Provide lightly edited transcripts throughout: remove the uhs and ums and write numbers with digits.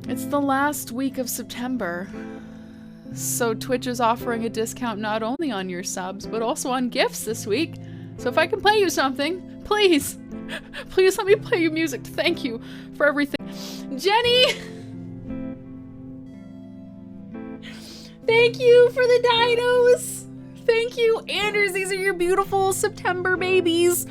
It's the last week of September. So Twitch is offering a discount not only on your subs, but also on gifts this week. So if I can play you something, please, please let me play you music. Thank you for everything. Jenny! Thank you for the dinos! Thank you, Anders, these are your beautiful September babies.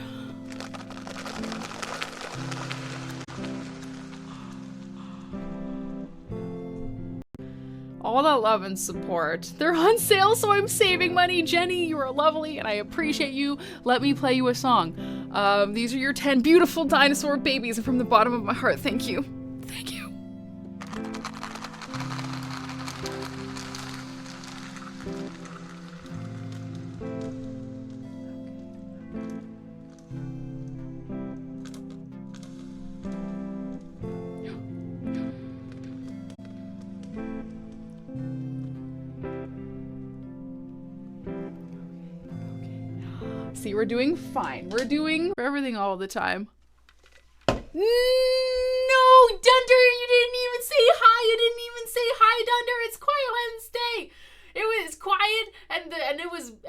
All that love and support. They're on sale, so I'm saving money. Jenny, you are lovely, and I appreciate you. Let me play you a song. These are your 10 beautiful dinosaur babies, and from the bottom of my heart, thank you. Thank you. See, we're doing fine. We're doing everything all the time. No, Dunder, you didn't even say hi. You didn't even say hi, Dunder. It's Quiet Wednesday. It was quiet, and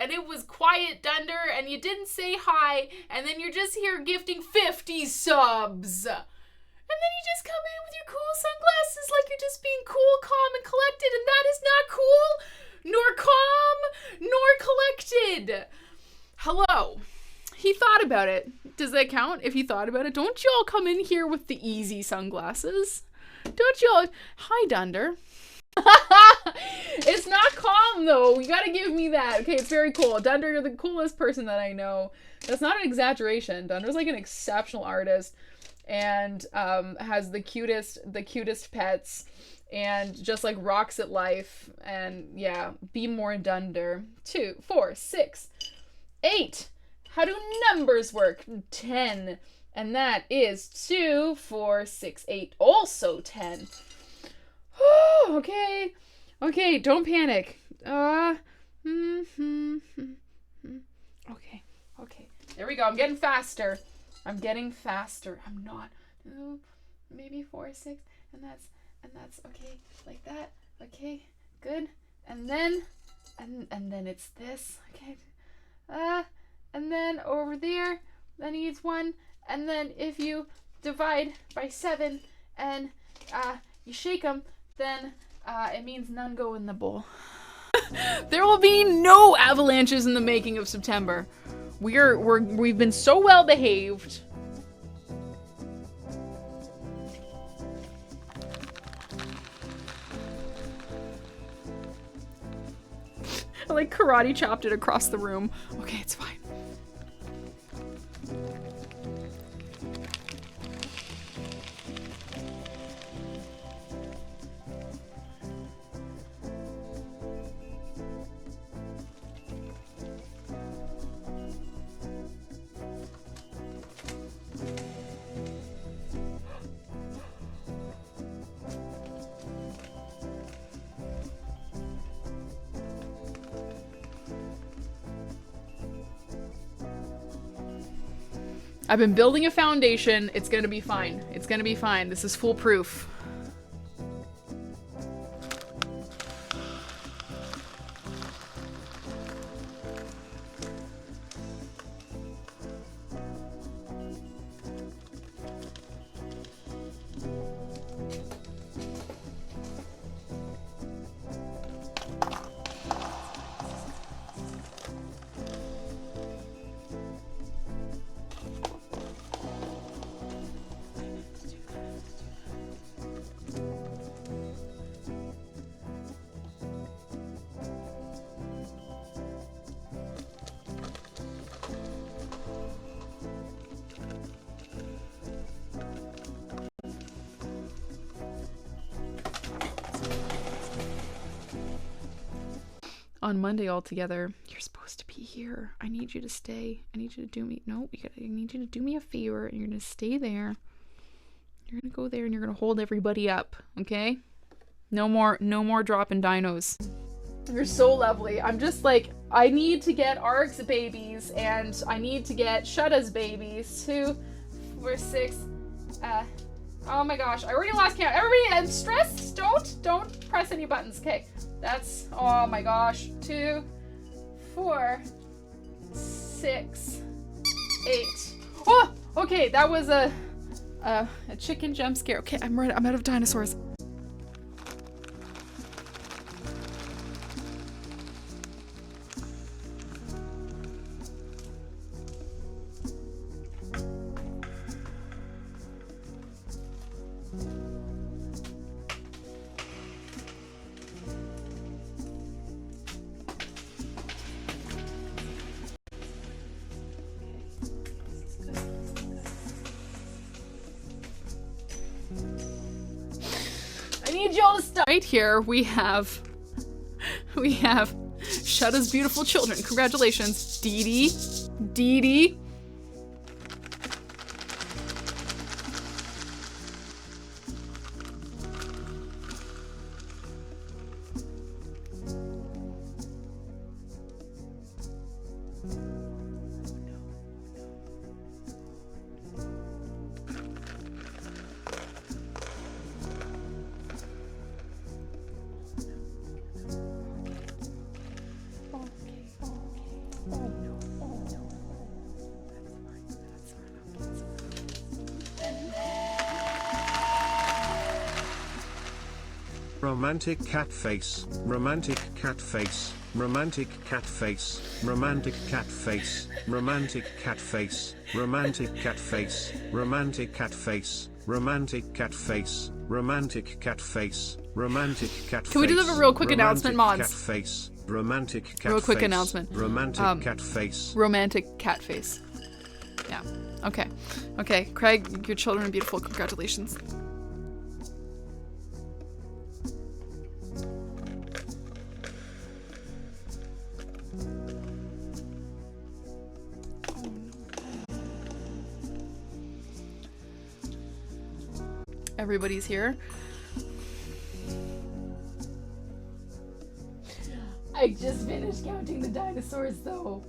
it was quiet, Dunder, and you didn't say hi, and then you're just here gifting 50 subs. And then you just come in with your cool sunglasses like you're just being cool, calm, and collected, and that is not cool, nor calm, nor collected. Hello. He thought about it. Does that count if he thought about it? Don't y'all come in here with the easy sunglasses. Don't y'all... Hi, Dunder. It's not calm, though. You gotta give me that. Okay, it's very cool. Dunder, you're the coolest person that I know. That's not an exaggeration. Dunder's like an exceptional artist and has the cutest pets and just like rocks at life. And yeah, be more Dunder. 2, 4, 6... 8. How do numbers work? 10. And that is 2, 4, 6, 8. Also 10. Okay. Okay, don't panic. Okay. Okay. There we go. I'm getting faster. I'm not. Maybe 4, 6. And that's okay. Like that. Okay. Good. And then it's this. Okay. And then over there, that needs 1, and then if you divide by 7 and you shake them, then it means none go in the bowl. There will be no avalanches in the making of September. We've been so well behaved. I like karate chopped it across the room. Okay, it's fine. I've been building a foundation. It's gonna be fine. It's gonna be fine. This is foolproof. On Monday altogether, you're supposed to be here. I need you to stay. I need you to do me. No, I need you to do me a favor, and you're gonna stay there. You're gonna go there, and you're gonna hold everybody up. Okay? No more dropping dinos. You're so lovely. I'm just like, I need to get Ark's babies, and I need to get Shutta's babies. 2, 4, 6, Oh my gosh, I already lost count. Everybody, I'm stressed. Don't press any buttons. Okay, that's, oh my gosh. 2, 4, 6, 8. Oh, okay, that was a chicken jump scare. Okay, I'm ready. I'm out of dinosaurs. Right here we have Shudda's beautiful children. Congratulations, Dee Dee. Romantic cat face, romantic cat face, romantic cat face, romantic cat face, romantic cat face, romantic cat face, romantic cat face, romantic cat face, romantic cat face, romantic cat face. Can we do a real quick announcement, mods? Cat face, romantic cat real quick face, announcement. Romantic cat face. Romantic cat face. Yeah. Okay. Okay, Craig, your children are beautiful. Congratulations. Everybody's here. I just finished counting the dinosaurs though.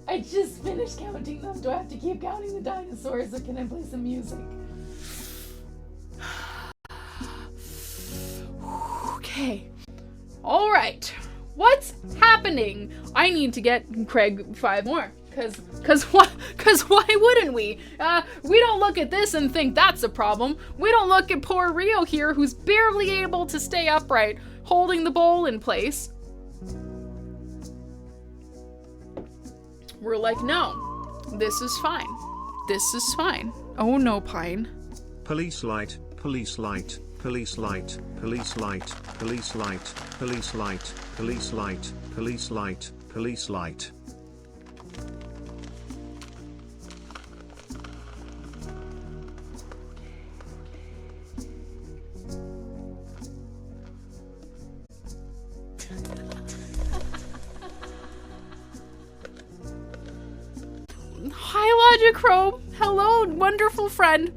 I just finished counting them. Do I have to keep counting the dinosaurs or can I play some music? Okay. All right. What's happening? I need to get Craig 5 more. Cause why wouldn't we? We don't look at this and think that's a problem. We don't look at poor Rio here who's barely able to stay upright, holding the bowl in place. We're like, no, this is fine. This is fine. Oh no, Pine. Police light, police light, police light, police light, police light, police light, police light, police light, police light. Hi, Logicro. Hello, wonderful friend.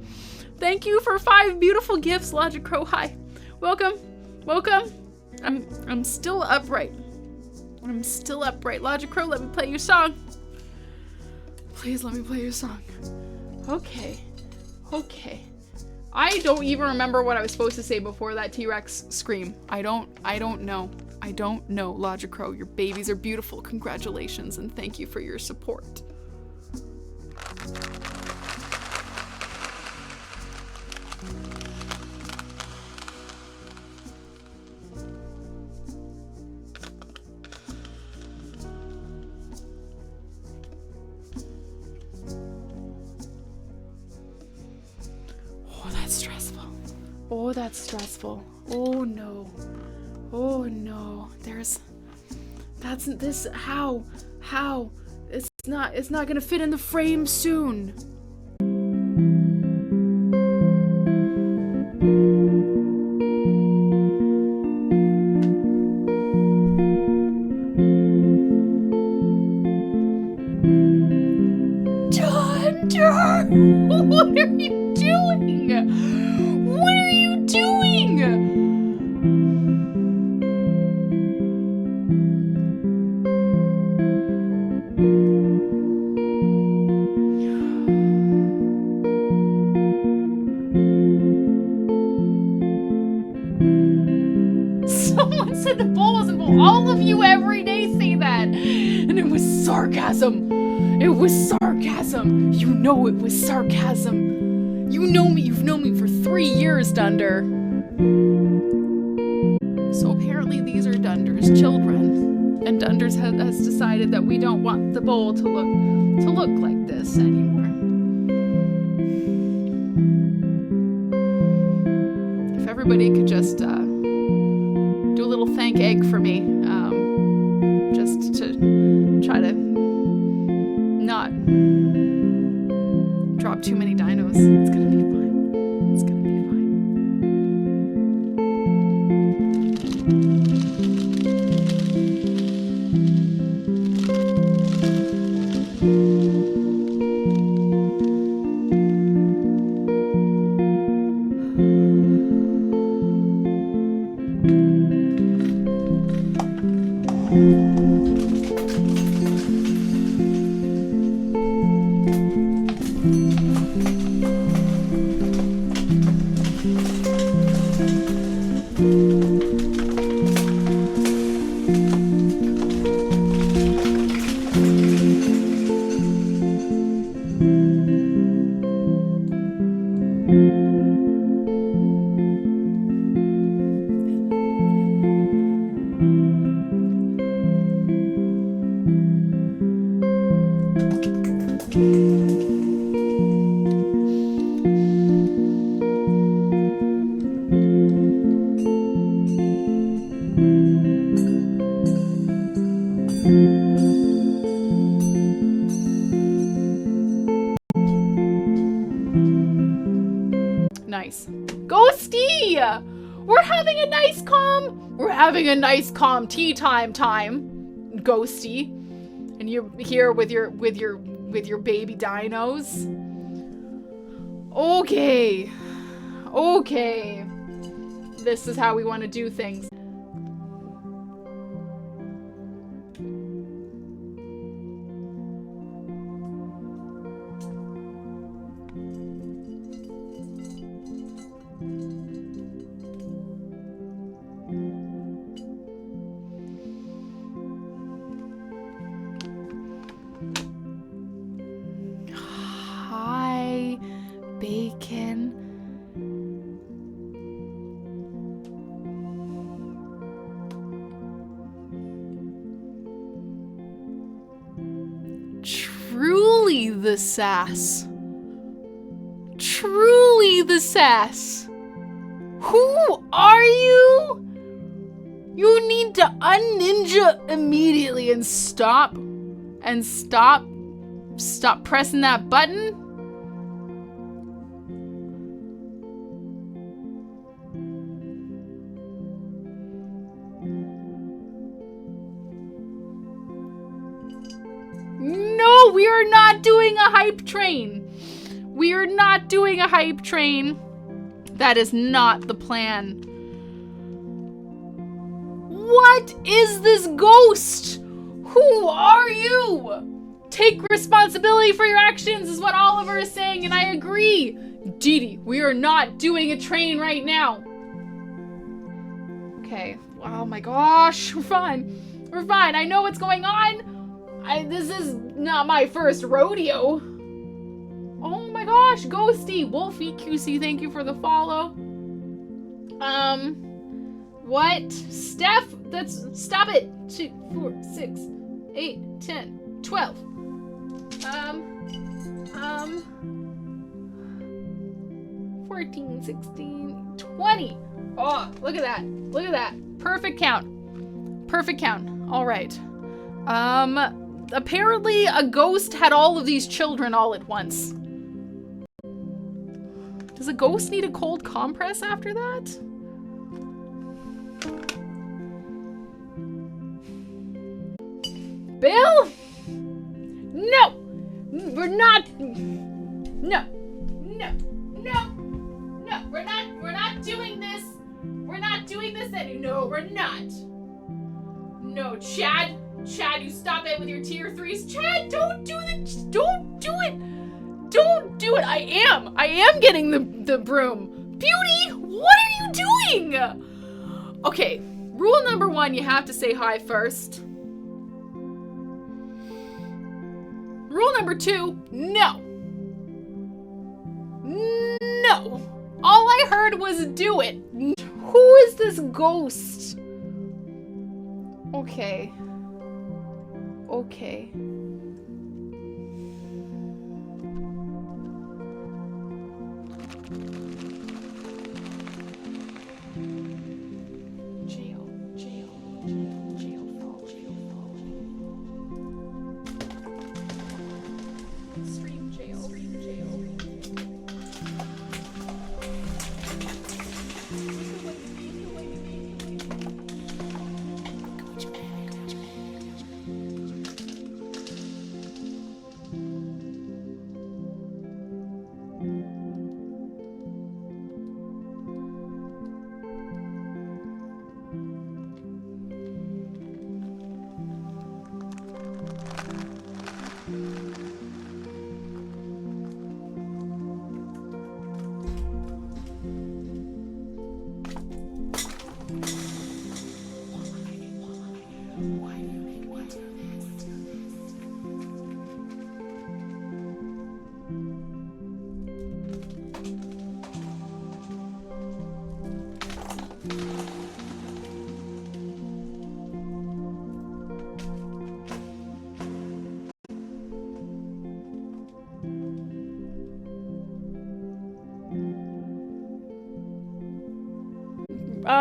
Thank you for 5 beautiful gifts, Logicro. Hi. Welcome. Welcome. I'm still upright. I'm still upright. Logicro, let me play your song. Please let me play your song. Okay. Okay. I don't even remember what I was supposed to say before that T-Rex scream. I don't know. I don't know, Logicro. Your babies are beautiful. Congratulations and thank you for your support. Oh, that's stressful. Oh, that's stressful. Oh no. Oh no. How? It's not gonna fit in the frame soon. John, what are you doing? What are you doing? Someone said the bowl wasn't full. All of you every day say that. And it was sarcasm. It was sarcasm. You know it was sarcasm. You know me. You've known me for 3 years, Dunder. So apparently these are Dunder's children. And Dunder's has decided that we don't want the bowl to look like this anymore. If everybody could just do a little thank egg for me, just to try to not drop too many dinos. It's gonna be fine. It's gonna be fine. Nice. Ghosty! We're having a nice calm tea time, Ghosty. And you're here with your baby dinos. Okay. Okay. This is how we want to do things. Hi, bacon. Truly the sass. Truly the sass. Who are you? You need to unninja immediately and stop pressing that button. No, we are not doing a hype train. We are not doing a hype train. That is not the plan. What is this ghost? Who are you? Take responsibility for your actions is what Oliver is saying, and I agree. Dee, we are not doing a train right now. Okay. Oh my gosh. We're fine. We're fine. I know what's going on. This is not my first rodeo. Oh my gosh. Ghosty. Wolfie QC, thank you for the follow. What? Steph? Stop it. 2, 4, 6, 8, 10, 12. 14, 16, 20. Oh, look at that. Look at that. Perfect count. Perfect count. All right. Apparently a ghost had all of these children all at once. Does a ghost need a cold compress after that? Bill? No! We're not. No. No. No. No. We're not doing this. We're not doing this anymore. No, we're not. No, Chad, you stop it with your tier 3s. Chad, don't do it. Don't do it. Don't do it. I am getting the broom. Beauty, what are you doing? Okay, Rule number 1, you have to say hi first. Rule number 2, no. No. All I heard was do it. Who is this ghost? Okay. Okay.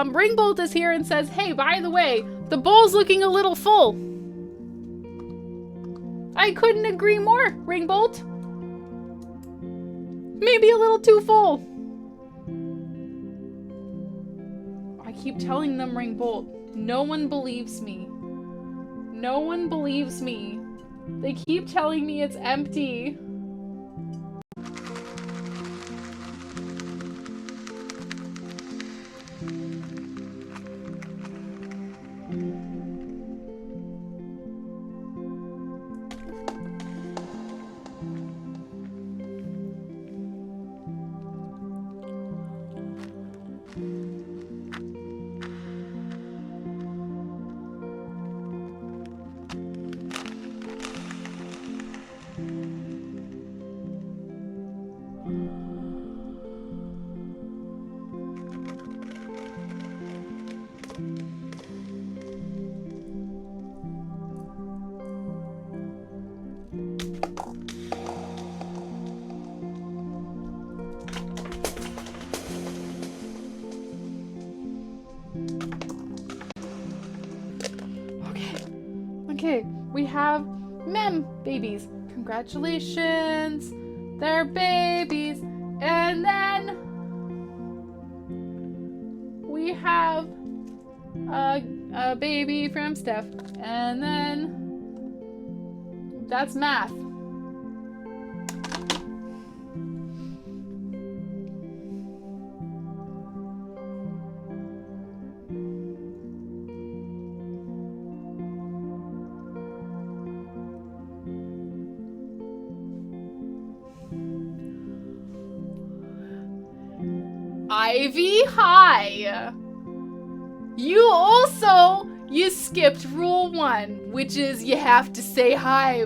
Ringbolt is here and says, hey, by the way, the bowl's looking a little full. I couldn't agree more, Ringbolt. Maybe a little too full. I keep telling them, Ringbolt, no one believes me. No one believes me. They keep telling me it's empty. Okay, we have mem babies. Congratulations, they're babies. And then we have a baby from Steph. And then that's math. Ivy, hi! You skipped rule 1, which is you have to say hi.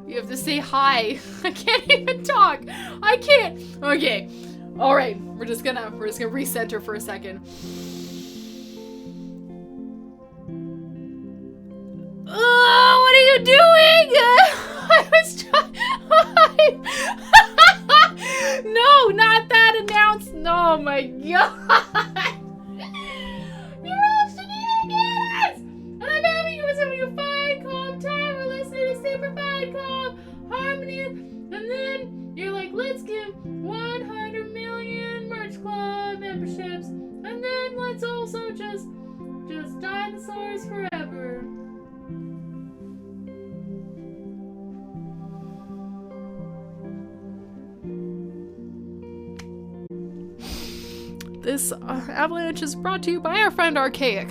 You have to say hi. I can't even talk. I can't. Okay. All right. We're just gonna recenter for a second. Oh, what are you doing? I was trying. No, not that announce. Oh my god. You're all shenanigans! And I'm having a fine, calm time. We're listening to super fine, calm harmony. And then you're like, let's give 100 million merch club memberships. And then let's also just dinosaurs forever. This avalanche is brought to you by our friend Archaic.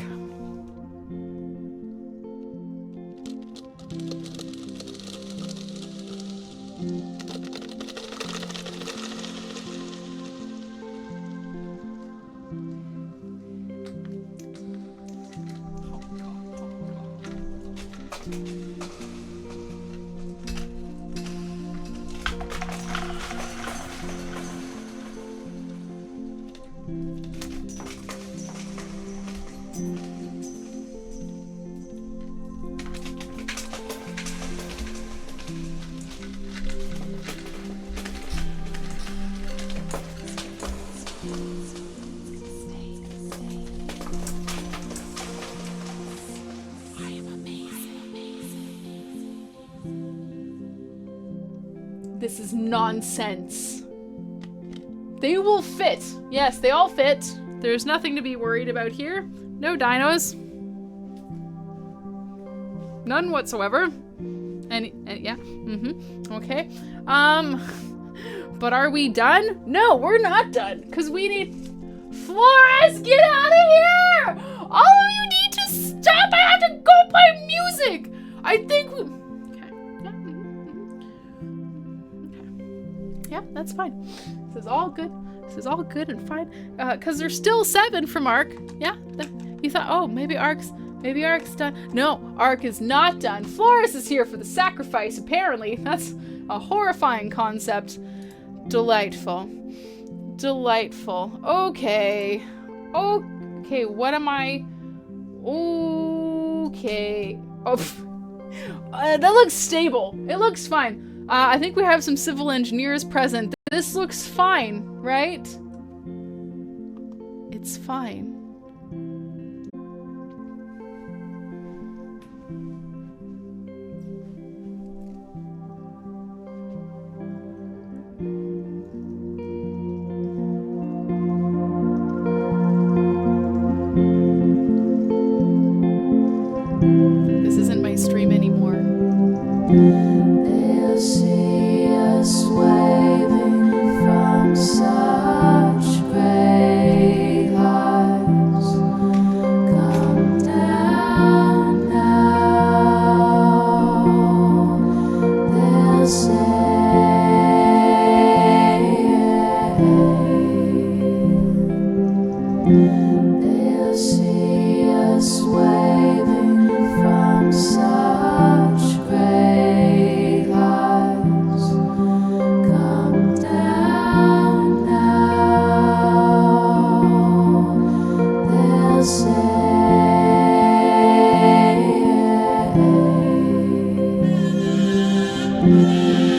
This is nonsense. They will fit. Yes, they all fit. There's nothing to be worried about here. No dinos. None whatsoever. And yeah. Okay. But are we done? No, we're not done. Because we need... Flores, get out of here! All of you need to stop! I have to go play music! I think we... Okay. Yeah. Okay. Yeah, that's fine. This is all good. This is all good and fine. Because there's still 7 from Ark. Yeah? You thought, oh, maybe Ark's done. No, Ark is not done. Flores is here for the sacrifice, apparently. That's a horrifying concept. Delightful. Delightful. Okay. Okay, what am I... Okay. Oh, that looks stable. It looks fine. I think we have some civil engineers present. This looks fine, right? It's fine. This isn't my stream anymore. They'll see us waving from such great heights. Come down now. They'll say, they'll see us waving from such great heights. Come down now. They'll say,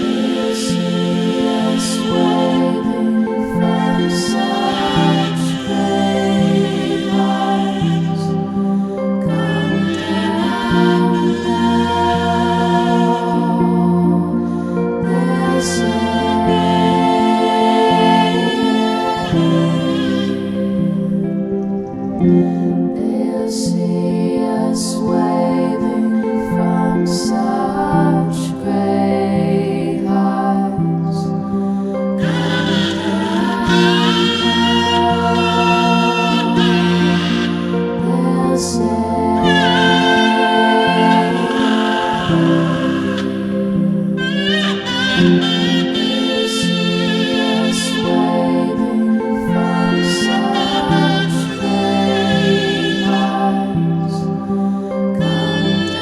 they'll see us waving from such great heights. Come down now. They'll say, they'll see us waving from such great heights. Come down now. They'll they'll see us waving from such great heights. Come down now.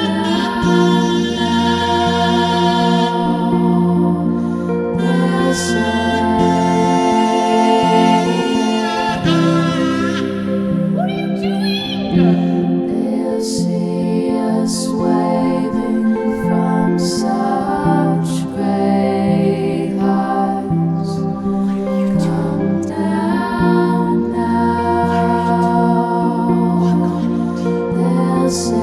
They'll What are you doing? they'll see us waving from such great heights. Come down now. They'll say,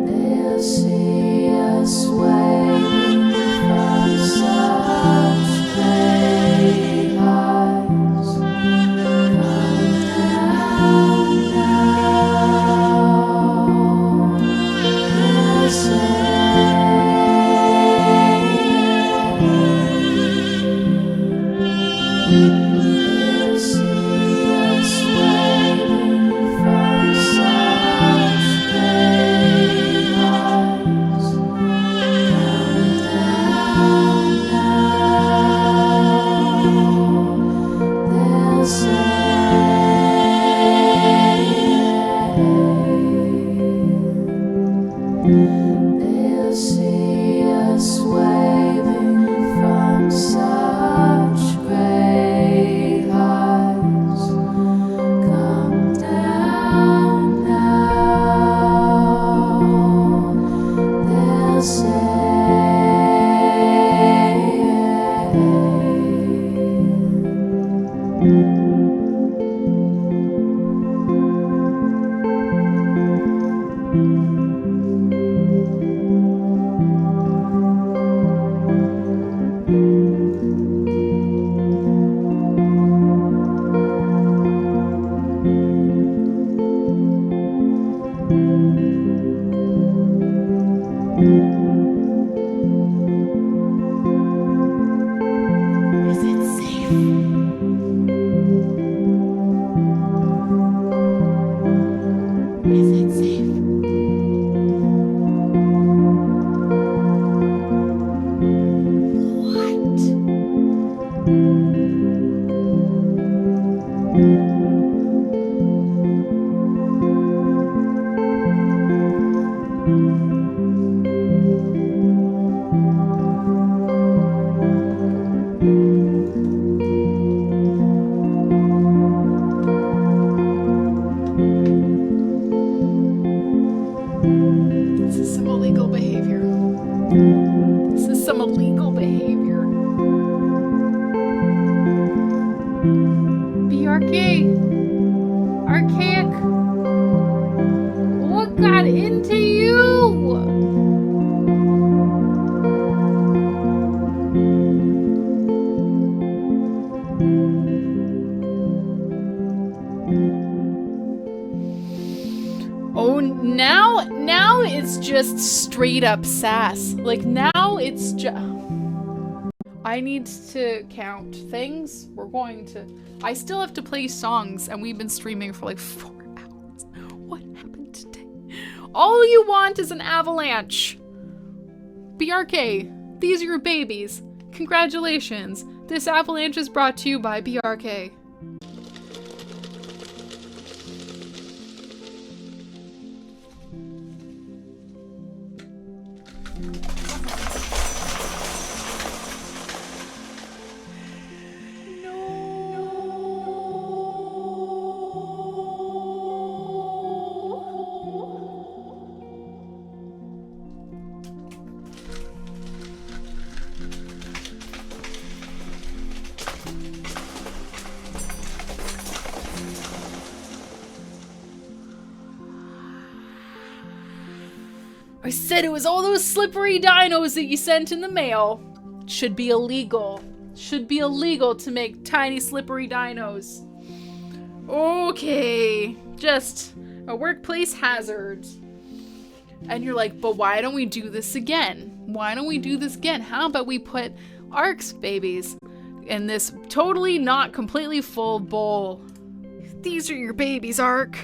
they'll see us waving from such great heights. Come down now. They'll they'll see us waving from such great heights. Come down now. They'll they'll see us waving from such great Okay. Archaic. What got into you? Oh, now it's just straight up sass. Like, now it's just... I need to count things. I still have to play songs, and we've been streaming for like 4 hours. What happened today? All you want is an avalanche. BRK, these are your babies. Congratulations. This avalanche is brought to you by BRK. I said it was all those slippery dinos that you sent in the mail. It should be illegal. Should be illegal to make tiny slippery dinos. Okay, just a workplace hazard. And you're like, but why don't we do this again? Why don't we do this again? How about we put Ark's babies in this totally not completely full bowl? These are your babies, Ark.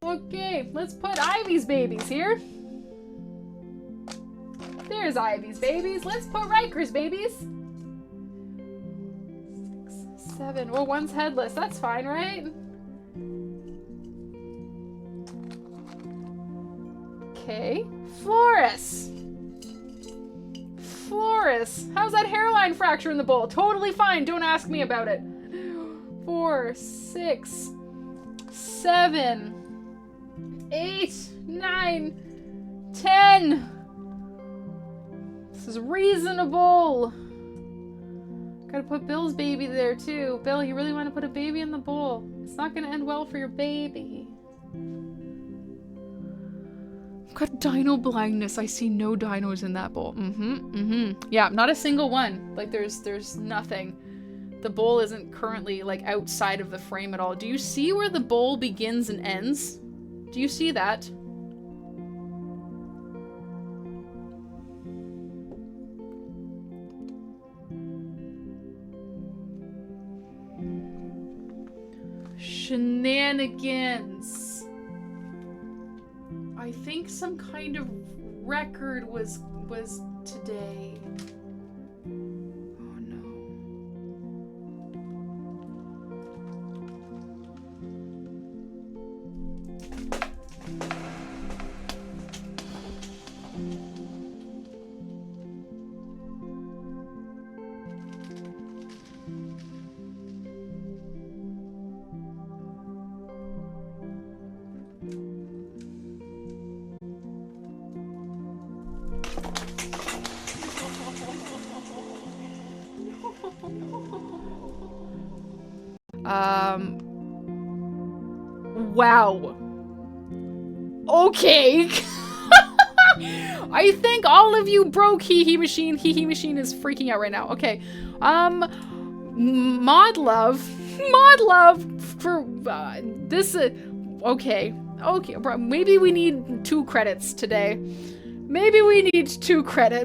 Okay, let's put Ivy's babies here. There's Ivy's babies. Let's put Riker's babies. 6, 7. Well, one's headless. That's fine, right? Okay. Floris. Floris. How's that hairline fracture in the bowl? Totally fine. Don't ask me about it. 4, 6, 7. 8, 9, 10. This is reasonable. Gotta put Bill's baby there too. Bill, you really want to put a baby in the bowl? It's not gonna end well for your baby. I've got dino blindness. I see no dinos in that bowl. Yeah, not a single one. Like there's nothing. The bowl isn't currently like outside of the frame at all. Do you see where the bowl begins and ends? Do you see that? Shenanigans. I think some kind of record was today. Oh no. Wow. Okay. I think all of you broke Hee Machine. Hee Machine is freaking out right now. Okay. Mod love for this. Okay. Okay. Maybe we need 2 credits today. Maybe we need 2 credits.